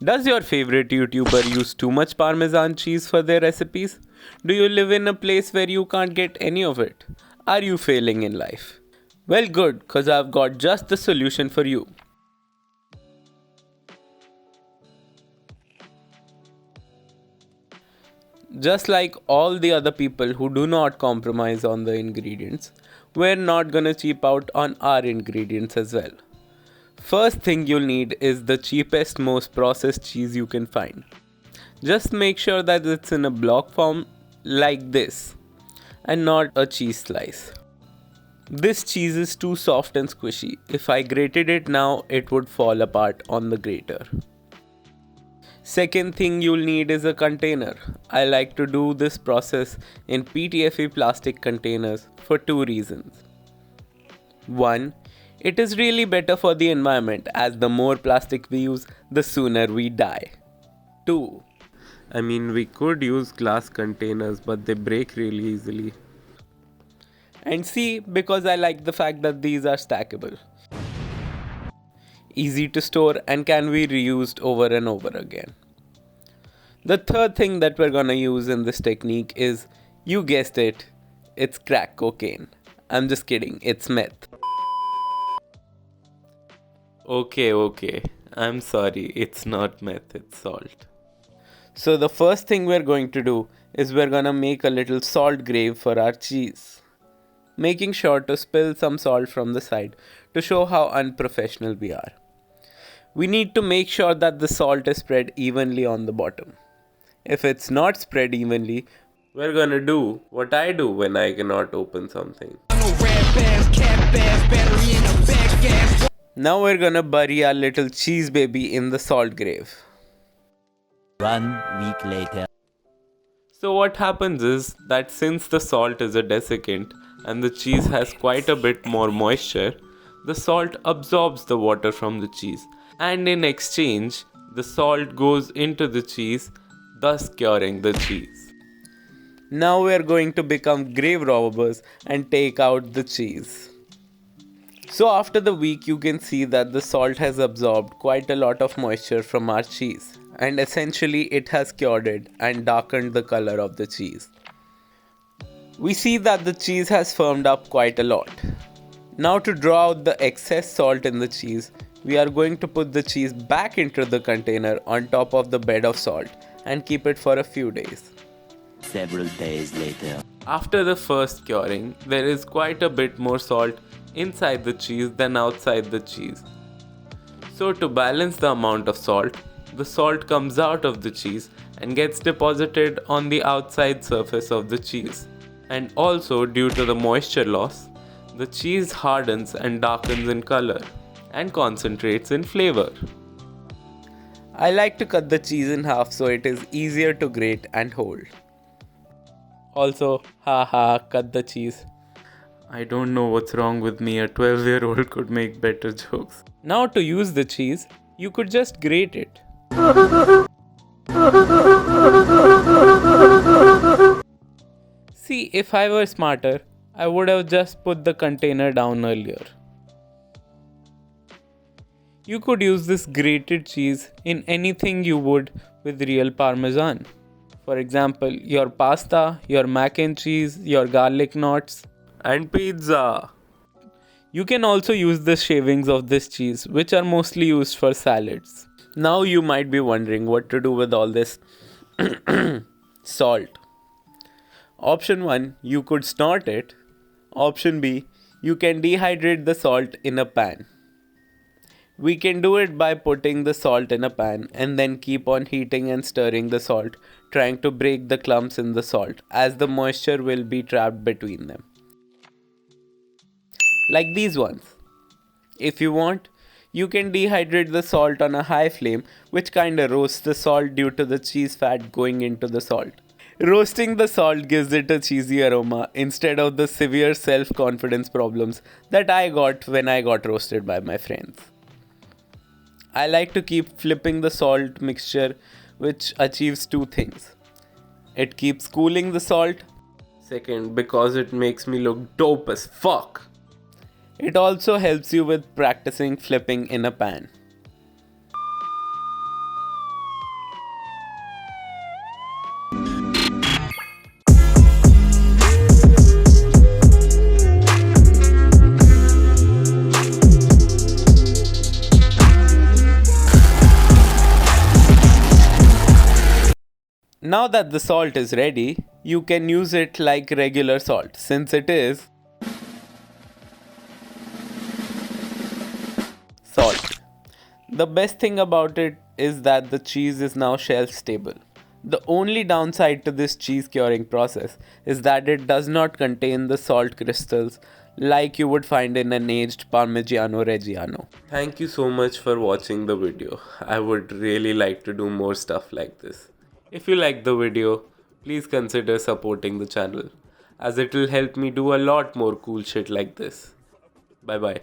Does your favorite YouTuber use too much Parmesan cheese for their recipes? Do you live in a place where you can't get any of it? Are you failing in life? Well, good, cause I've got just the solution for you. Just like all the other people who do not compromise on the ingredients, we're not gonna cheap out on our ingredients as well. First thing you'll need is the cheapest, most processed cheese you can find. Just make sure that it's in a block form like this and not a cheese slice. This cheese is too soft and squishy. If I grated it now, it would fall apart on the grater. Second thing you'll need is a container. I like to do this process in PTFE plastic containers for two reasons. One, it is really better for the environment as the more plastic we use, the sooner we die. Two, we could use glass containers but they break really easily. And C, because I like the fact that these are stackable, easy to store and can be reused over and over again. The third thing that we're gonna use in this technique is, you guessed it, it's crack cocaine. I'm just kidding, it's meth. Okay, I'm sorry, it's not meth, it's salt. So the first thing we're going to do is we're gonna make a little salt grave for our cheese, making sure to spill some salt from the side to show how unprofessional we are. We need to make sure that the salt is spread evenly on the bottom. If it's not spread evenly, we're gonna do what I do when I cannot open something. Now we're gonna bury our little cheese baby in the salt grave. 1 week later. So what happens is that since the salt is a desiccant and the cheese has quite a bit more moisture, the salt absorbs the water from the cheese, and in exchange, the salt goes into the cheese, thus curing the cheese. Now we are going to become grave robbers and take out the cheese. So after the week, you can see that the salt has absorbed quite a lot of moisture from our cheese, and essentially it has cured it and darkened the color of the cheese. We see that the cheese has firmed up quite a lot. Now to draw out the excess salt in the cheese, we are going to put the cheese back into the container on top of the bed of salt and keep it for a few days. Several days later. After the first curing, there is quite a bit more salt inside the cheese than outside the cheese. So to balance the amount of salt, the salt comes out of the cheese and gets deposited on the outside surface of the cheese. And also, due to the moisture loss, the cheese hardens and darkens in color and concentrates in flavor. I like to cut the cheese in half so it is easier to grate and hold. Also, haha, cut the cheese. I don't know what's wrong with me, a 12-year-old could make better jokes. Now to use the cheese, you could just grate it. See, if I were smarter, I would have just put the container down earlier. You could use this grated cheese in anything you would with real Parmesan. For example, your pasta, your mac and cheese, your garlic knots, and pizza. You can also use the shavings of this cheese, which are mostly used for salads. Now you might be wondering what to do with all this salt. Option 1, you could snort it. Option B, you can dehydrate the salt in a pan. We can do it by putting the salt in a pan and then keep on heating and stirring the salt, trying to break the clumps in the salt as the moisture will be trapped between them. Like these ones. If you want, you can dehydrate the salt on a high flame, which kinda roasts the salt due to the cheese fat going into the salt. Roasting the salt gives it a cheesy aroma instead of the severe self-confidence problems that I got when I got roasted by my friends. I like to keep flipping the salt mixture, which achieves two things. It keeps cooling the salt. Second, because it makes me look dope as fuck. It also helps you with practicing flipping in a pan. Now that the salt is ready, you can use it like regular salt since it is salt. The best thing about it is that the cheese is now shelf stable. The only downside to this cheese curing process is that it does not contain the salt crystals like you would find in an aged Parmigiano Reggiano. Thank you so much for watching the video. I would really like to do more stuff like this. If you like the video, please consider supporting the channel as it will help me do a lot more cool shit like this. Bye bye.